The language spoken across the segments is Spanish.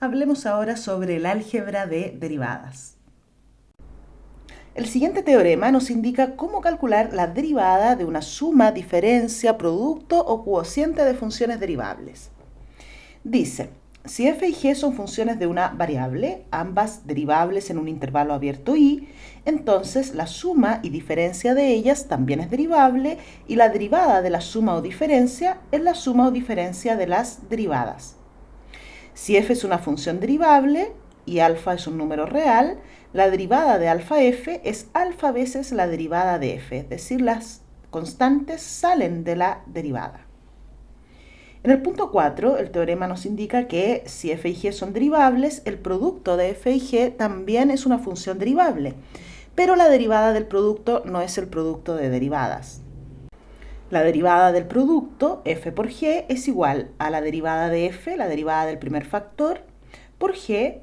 Hablemos ahora sobre el álgebra de derivadas. El siguiente teorema nos indica cómo calcular la derivada de una suma, diferencia, producto o cociente de funciones derivables. Dice, si f y g son funciones de una variable, ambas derivables en un intervalo abierto y, entonces la suma y diferencia de ellas también es derivable y la derivada de la suma o diferencia es la suma o diferencia de las derivadas. Si f es una función derivable y alfa es un número real, la derivada de alfa f es alfa veces la derivada de f, es decir, las constantes salen de la derivada. En el punto 4, el teorema nos indica que si f y g son derivables, el producto de f y g también es una función derivable, pero la derivada del producto no es el producto de derivadas. La derivada del producto, f por g, es igual a la derivada de f, la derivada del primer factor, por g,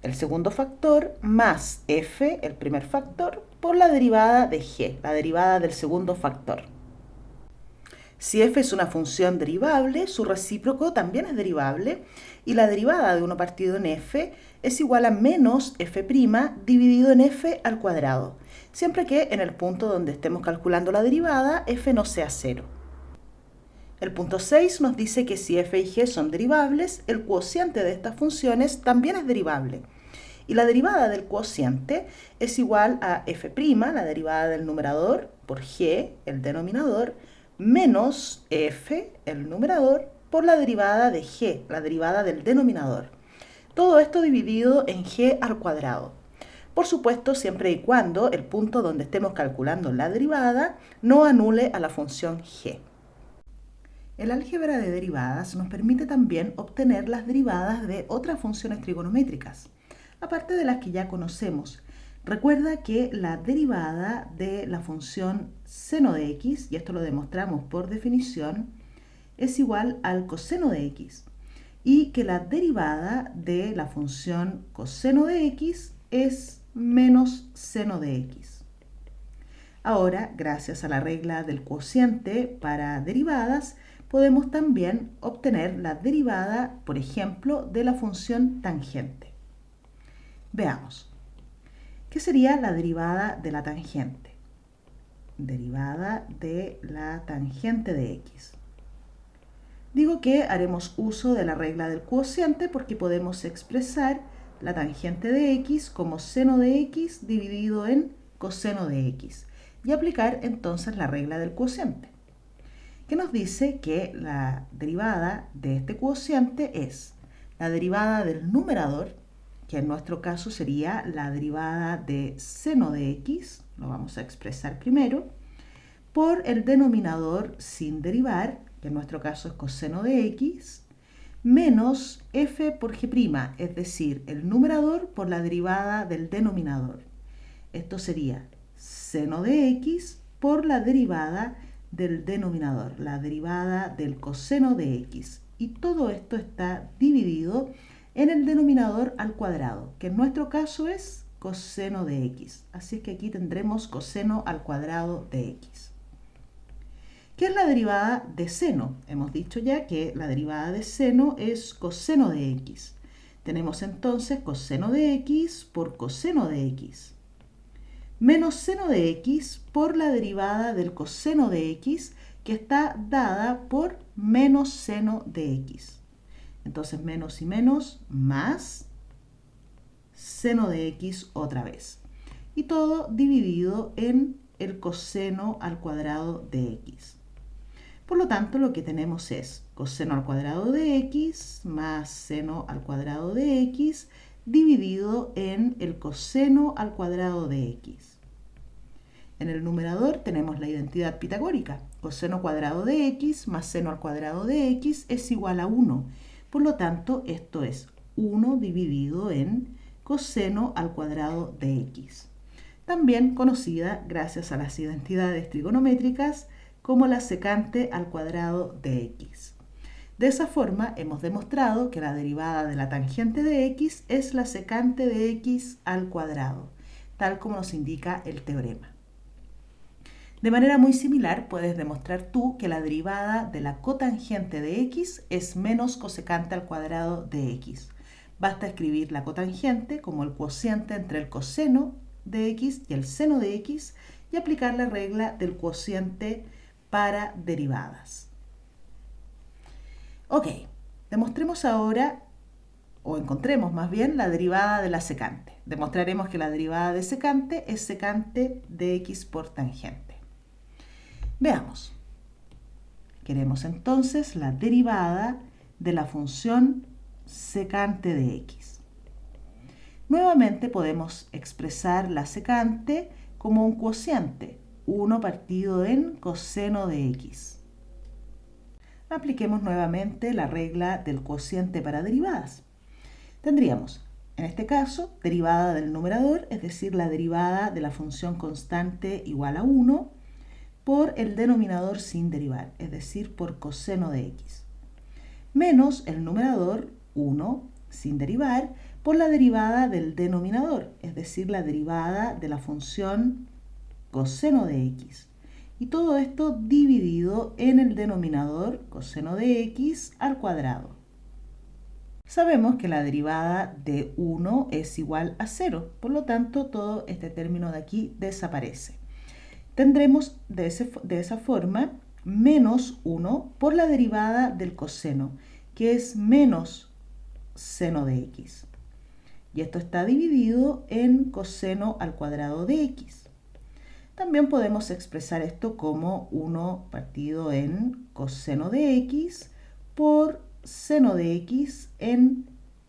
el segundo factor, más f, el primer factor, por la derivada de g, la derivada del segundo factor. Si f es una función derivable, su recíproco también es derivable y la derivada de 1 partido en f es igual a menos f' dividido en f al cuadrado, siempre que en el punto donde estemos calculando la derivada f no sea 0. El punto 6 nos dice que si f y g son derivables, el cociente de estas funciones también es derivable. Y la derivada del cociente es igual a f', la derivada del numerador, por g, el denominador, menos f, el numerador, por la derivada de g, la derivada del denominador. Todo esto dividido en g al cuadrado. Por supuesto, siempre y cuando el punto donde estemos calculando la derivada no anule a la función g. El álgebra de derivadas nos permite también obtener las derivadas de otras funciones trigonométricas, aparte de las que ya conocemos. Recuerda que la derivada de la función seno de x, y esto lo demostramos por definición, es igual al coseno de x, y que la derivada de la función coseno de x es menos seno de x. Ahora, gracias a la regla del cociente para derivadas, podemos también obtener la derivada, por ejemplo, de la función tangente. Veamos. ¿Qué sería la derivada de la tangente? Derivada de la tangente de x. Digo que haremos uso de la regla del cociente porque podemos expresar la tangente de x como seno de x dividido en coseno de x y aplicar entonces la regla del cociente, que nos dice que la derivada de este cociente es la derivada del numerador, que en nuestro caso sería la derivada de seno de x, lo vamos a expresar primero, por el denominador sin derivar, que en nuestro caso es coseno de x, menos f por g', es decir, el numerador por la derivada del denominador. Esto sería seno de x por la derivada del denominador, la derivada del coseno de x. Y todo esto está dividido en el denominador al cuadrado, que en nuestro caso es coseno de x. Así que aquí tendremos coseno al cuadrado de x. ¿Qué es la derivada de seno? Hemos dicho ya que la derivada de seno es coseno de x. Tenemos entonces coseno de x por coseno de x, menos seno de x por la derivada del coseno de x, que está dada por menos seno de x. Entonces menos y menos más seno de x otra vez. Y todo dividido en el coseno al cuadrado de x. Por lo tanto, lo que tenemos es coseno al cuadrado de x más seno al cuadrado de x dividido en el coseno al cuadrado de x. En el numerador tenemos la identidad pitagórica. Coseno cuadrado de x más seno al cuadrado de x es igual a 1. Por lo tanto, esto es 1 dividido en coseno al cuadrado de x. También conocida, gracias a las identidades trigonométricas, como la secante al cuadrado de x. De esa forma, hemos demostrado que la derivada de la tangente de x es la secante de x al cuadrado, tal como nos indica el teorema. De manera muy similar, puedes demostrar tú que la derivada de la cotangente de x es menos cosecante al cuadrado de x. basta escribir la cotangente como el cociente entre el coseno de x y el seno de x y aplicar la regla del cociente para derivadas. Ok, demostremos ahora, o encontremos más bien, la derivada de la secante. Demostraremos que la derivada de secante es secante de x por tangente. Veamos. Queremos entonces la derivada de la función secante de x. Nuevamente podemos expresar la secante como un cociente, 1 partido en coseno de x. Apliquemos nuevamente la regla del cociente para derivadas. Tendríamos, en este caso, derivada del numerador, es decir, la derivada de la función constante igual a 1, por el denominador sin derivar, es decir, por coseno de x, menos el numerador 1 sin derivar por la derivada del denominador, es decir, la derivada de la función coseno de x. Y todo esto dividido en el denominador coseno de x al cuadrado. Sabemos que la derivada de 1 es igual a 0, por lo tanto todo este término de aquí desaparece. Tendremos de esa forma menos 1 por la derivada del coseno, que es menos seno de x. Y esto está dividido en coseno al cuadrado de x. También podemos expresar esto como 1 partido en coseno de x por seno de x en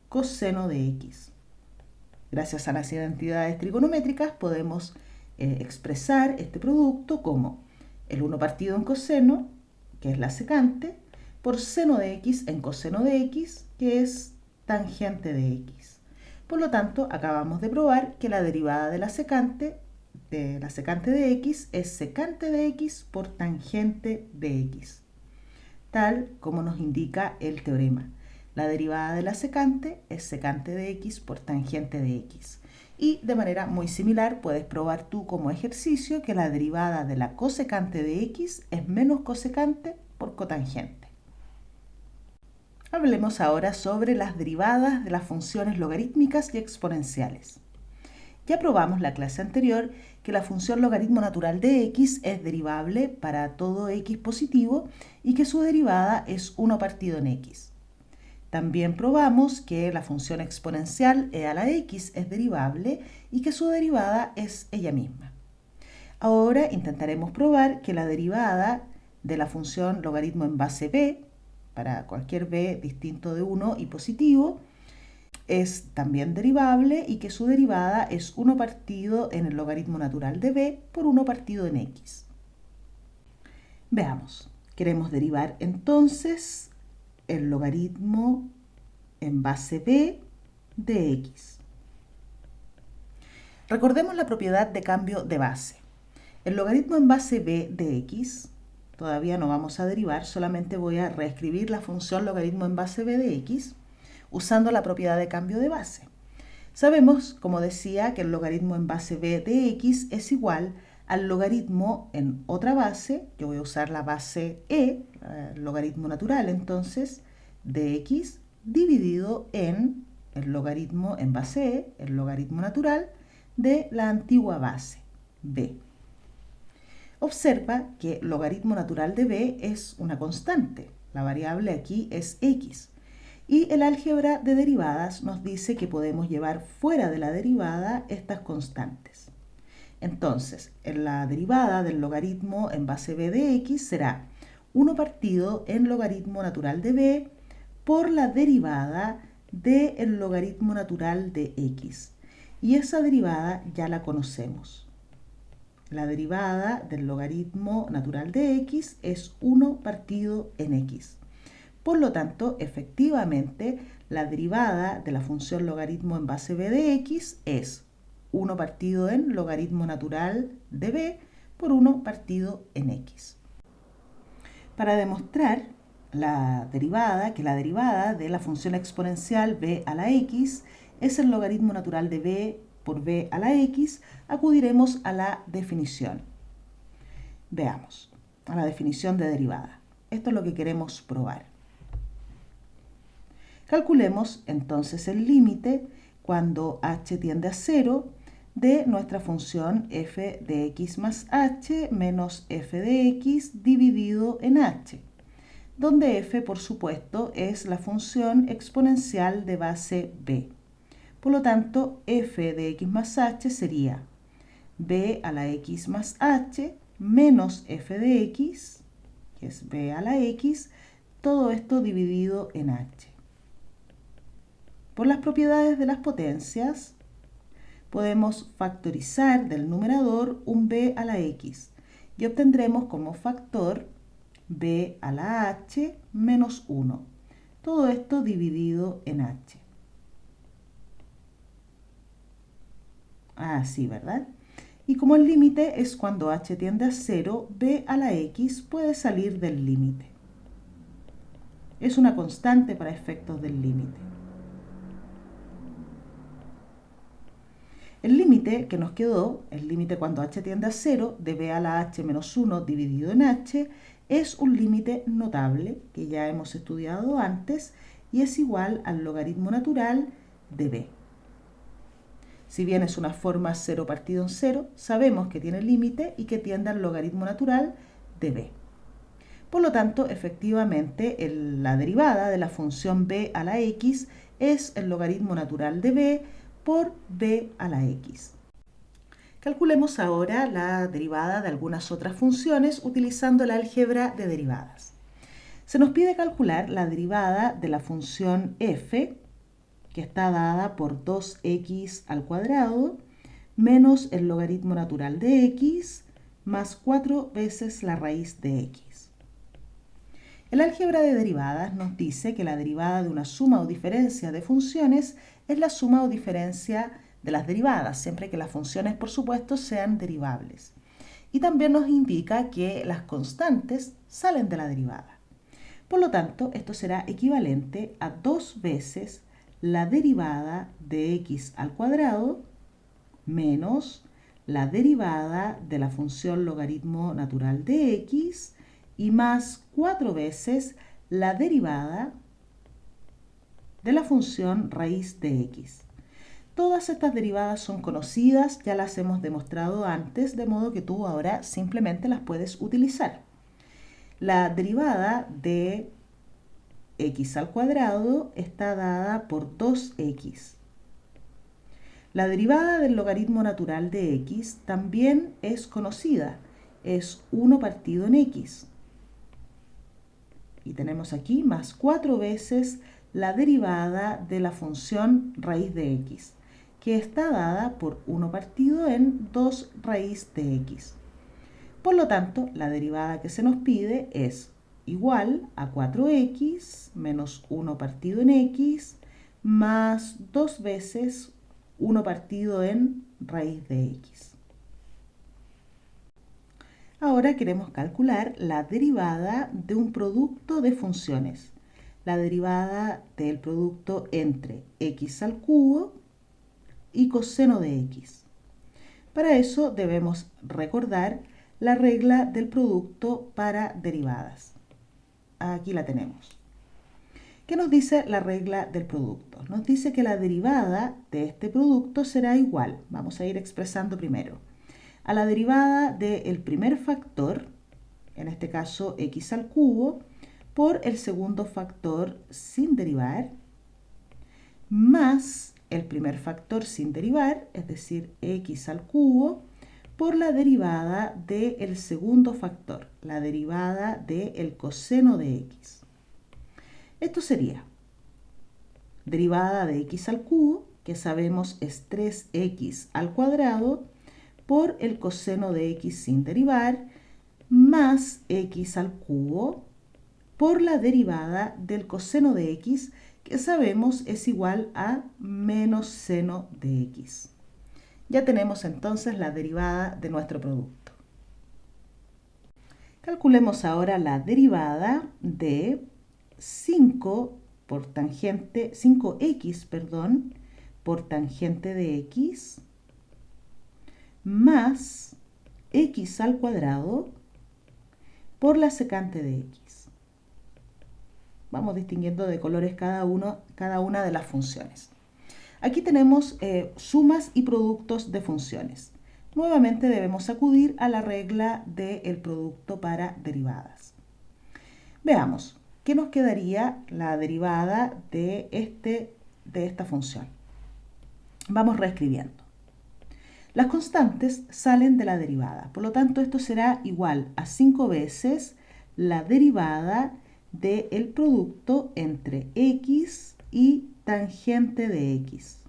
coseno de x. Gracias a las identidades trigonométricas podemos expresar este producto como el 1 partido en coseno, que es la secante, por seno de x en coseno de x, que es tangente de x. Por lo tanto, acabamos de probar que la derivada de la secante de x es secante de x por tangente de x, tal como nos indica el teorema. La derivada de la secante es secante de x por tangente de x. Y de manera muy similar puedes probar tú como ejercicio que la derivada de la cosecante de x es menos cosecante por cotangente. Hablemos ahora sobre las derivadas de las funciones logarítmicas y exponenciales. Ya probamos la clase anterior que la función logaritmo natural de x es derivable para todo x positivo y que su derivada es 1 partido en x. También probamos que la función exponencial e a la x es derivable y que su derivada es ella misma. Ahora intentaremos probar que la derivada de la función logaritmo en base b, para cualquier b distinto de 1 y positivo, es también derivable y que su derivada es 1 partido en el logaritmo natural de b por 1 partido en x. Veamos, queremos derivar entonces el logaritmo en base b de x. Recordemos la propiedad de cambio de base. El logaritmo en base b de x, todavía no vamos a derivar, solamente voy a reescribir la función logaritmo en base b de x usando la propiedad de cambio de base. Sabemos, como decía, que el logaritmo en base b de x es igual al logaritmo en otra base, yo voy a usar la base e, el logaritmo natural entonces, de x dividido en el logaritmo en base e, el logaritmo natural, de la antigua base, b. Observa que logaritmo natural de b es una constante, la variable aquí es x. Y el álgebra de derivadas nos dice que podemos llevar fuera de la derivada estas constantes. Entonces, en la derivada del logaritmo en base b de x será 1 partido en logaritmo natural de b por la derivada del logaritmo natural de x. Y esa derivada ya la conocemos. La derivada del logaritmo natural de x es 1 partido en x. Por lo tanto, efectivamente, la derivada de la función logaritmo en base b de x es 1 partido en logaritmo natural de b por 1 partido en x. Para demostrar que la derivada de la función exponencial b a la x es el logaritmo natural de b por b a la x, acudiremos a la definición. Veamos, a la definición de derivada. Esto es lo que queremos probar. Calculemos entonces el límite cuando h tiende a 0 de nuestra función f de x más h menos f de x dividido en h, donde f, por supuesto, es la función exponencial de base b. Por lo tanto, f de x más h sería b a la x más h menos f de x, que es b a la x, todo esto dividido en h. Por las propiedades de las potencias, podemos factorizar del numerador un b a la x y obtendremos como factor b a la h menos 1. Todo esto dividido en h. Así, ¿verdad? Y como el límite es cuando h tiende a 0, b a la x puede salir del límite. Es una constante para efectos del límite. El límite que nos quedó, el límite cuando h tiende a 0 de b a la h menos 1 dividido en h, es un límite notable que ya hemos estudiado antes y es igual al logaritmo natural de b. Si bien es una forma 0 partido en 0, sabemos que tiene límite y que tiende al logaritmo natural de b. Por lo tanto, efectivamente, la derivada de la función b a la x es el logaritmo natural de b por b a la x. Calculemos ahora la derivada de algunas otras funciones utilizando el álgebra de derivadas. Se nos pide calcular la derivada de la función f, que está dada por 2x al cuadrado, menos el logaritmo natural de x, más 4 veces la raíz de x. El álgebra de derivadas nos dice que la derivada de una suma o diferencia de funciones es la suma o diferencia de las derivadas, siempre que las funciones, por supuesto, sean derivables. Y también nos indica que las constantes salen de la derivada. Por lo tanto, esto será equivalente a 2 veces la derivada de x al cuadrado menos la derivada de la función logaritmo natural de x y más 4 veces la derivada de la función raíz de x. Todas estas derivadas son conocidas, ya las hemos demostrado antes, de modo que tú ahora simplemente las puedes utilizar. La derivada de x al cuadrado está dada por 2x. La derivada del logaritmo natural de x también es conocida, es 1 partido en x. Y tenemos aquí más 4 veces la derivada de la función raíz de x, que está dada por 1 partido en 2 raíz de x. Por lo tanto, la derivada que se nos pide es igual a 4x menos 1 partido en x más 2 veces 1 partido en raíz de x. Ahora queremos calcular la derivada de un producto de funciones, la derivada del producto entre x al cubo y coseno de x. Para eso debemos recordar la regla del producto para derivadas. Aquí la tenemos. ¿Qué nos dice la regla del producto? Nos dice que la derivada de este producto será igual, vamos a ir expresando primero, a la derivada del primer factor, en este caso x al cubo, por el segundo factor sin derivar, más el primer factor sin derivar, es decir, x al cubo, por la derivada del segundo factor, la derivada del coseno de x. Esto sería derivada de x al cubo, que sabemos es 3x al cuadrado, por el coseno de x sin derivar, más x al cubo, por la derivada del coseno de x, que sabemos es igual a menos seno de x. Ya tenemos entonces la derivada de nuestro producto. Calculemos ahora la derivada de 5 por tangente, 5x, por tangente de x, más x al cuadrado por la secante de x. Vamos distinguiendo de colores cada una de las funciones. Aquí tenemos sumas y productos de funciones. Nuevamente debemos acudir a la regla del producto para derivadas. Veamos, ¿qué nos quedaría la derivada de esta función? Vamos reescribiendo. Las constantes salen de la derivada, por lo tanto esto será igual a 5 veces la derivada del producto entre x y tangente de x,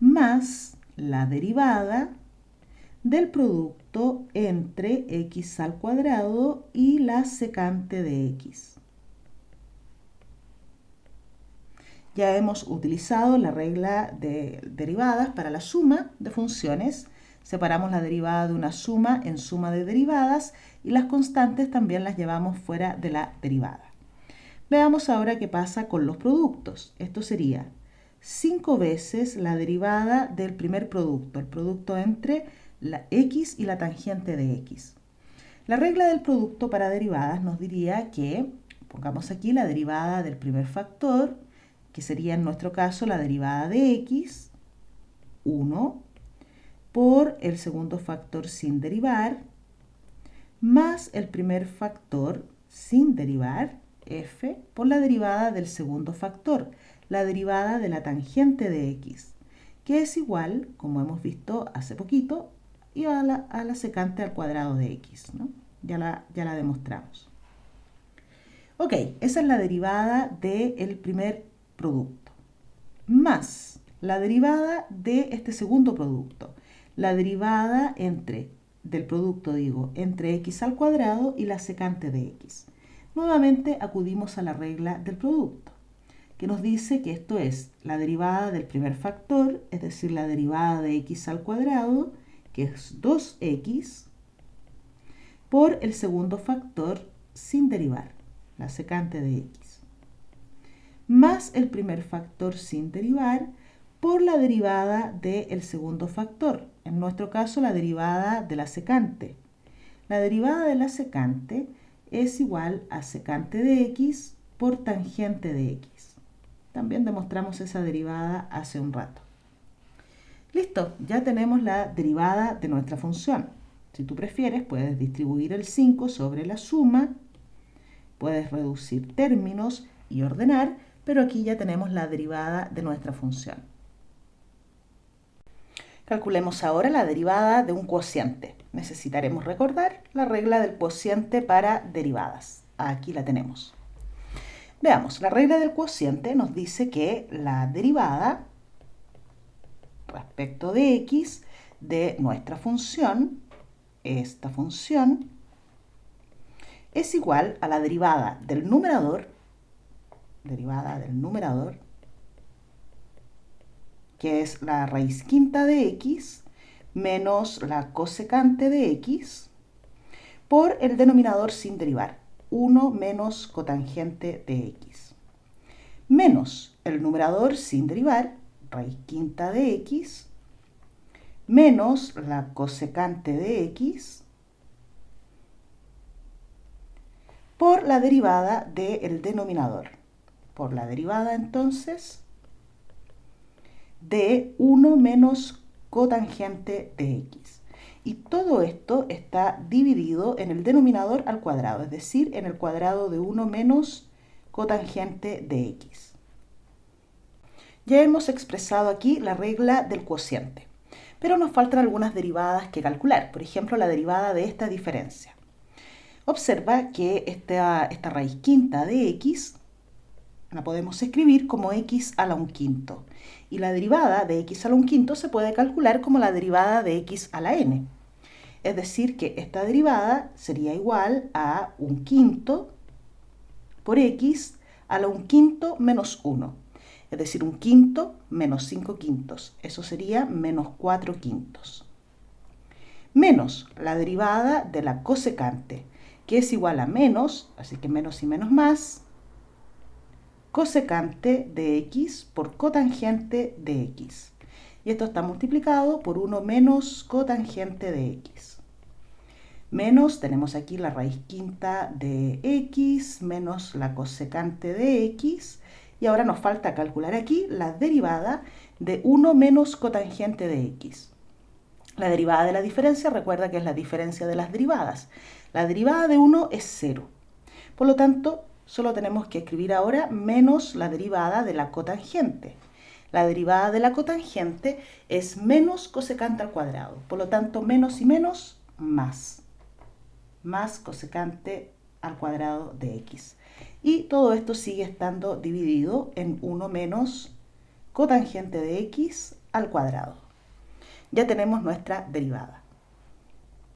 más la derivada del producto entre x al cuadrado y la secante de x. Ya hemos utilizado la regla de derivadas para la suma de funciones. Separamos la derivada de una suma en suma de derivadas y las constantes también las llevamos fuera de la derivada. Veamos ahora qué pasa con los productos. Esto sería 5 veces la derivada del primer producto, el producto entre la x y la tangente de x. La regla del producto para derivadas nos diría que, pongamos aquí la derivada del primer factor, que sería en nuestro caso la derivada de x, 1, por el segundo factor sin derivar, más el primer factor sin derivar, f, por la derivada del segundo factor, la derivada de la tangente de x, que es igual, como hemos visto hace poquito, y a la secante al cuadrado de x, ¿no? Ya la demostramos. Ok, esa es la derivada del primer producto, más la derivada de este segundo producto, la derivada del producto, entre x al cuadrado y la secante de x. Nuevamente acudimos a la regla del producto, que nos dice que esto es la derivada del primer factor, es decir, la derivada de x al cuadrado, que es 2x, por el segundo factor sin derivar, la secante de x, más el primer factor sin derivar por la derivada del segundo factor, en nuestro caso la derivada de la secante. La derivada de la secante es igual a secante de x por tangente de x. También demostramos esa derivada hace un rato. Listo, ya tenemos la derivada de nuestra función. Si tú prefieres, puedes distribuir el 5 sobre la suma, puedes reducir términos y ordenar, pero aquí ya tenemos la derivada de nuestra función. Calculemos ahora la derivada de un cociente. Necesitaremos recordar la regla del cociente para derivadas. Aquí la tenemos. Veamos, la regla del cociente nos dice que la derivada respecto de x de nuestra función, esta función, es igual a la derivada del numerador, que es la raíz quinta de x, menos la cosecante de x, por el denominador sin derivar, 1 menos cotangente de x, menos el numerador sin derivar, raíz quinta de x, menos la cosecante de x, por la derivada del denominador. Por la derivada, entonces, de 1 menos cotangente de x. Y todo esto está dividido en el denominador al cuadrado, es decir, en el cuadrado de 1 menos cotangente de x. Ya hemos expresado aquí la regla del cociente, pero nos faltan algunas derivadas que calcular. Por ejemplo, la derivada de esta diferencia. Observa que esta raíz quinta de x la podemos escribir como x a la 1/5. Y la derivada de x a la 1/5 se puede calcular como la derivada de x a la n. Es decir, que esta derivada sería igual a 1/5 por x a la 1/5 menos 1. Es decir, 1/5 menos 5/5. Eso sería menos 4/5. Menos la derivada de la cosecante, que es igual a menos, así que menos y menos más, cosecante de x por cotangente de x. Y esto está multiplicado por 1 menos cotangente de x. Menos, tenemos aquí la raíz quinta de x menos la cosecante de x. Y ahora nos falta calcular aquí la derivada de 1 menos cotangente de x. La derivada de la diferencia, recuerda que es la diferencia de las derivadas. La derivada de 1 es 0. Por lo tanto, solo tenemos que escribir ahora menos la derivada de la cotangente. La derivada de la cotangente es menos cosecante al cuadrado. Por lo tanto, menos y menos, más. Más cosecante al cuadrado de x. Y todo esto sigue estando dividido en 1 menos cotangente de x al cuadrado. Ya tenemos nuestra derivada.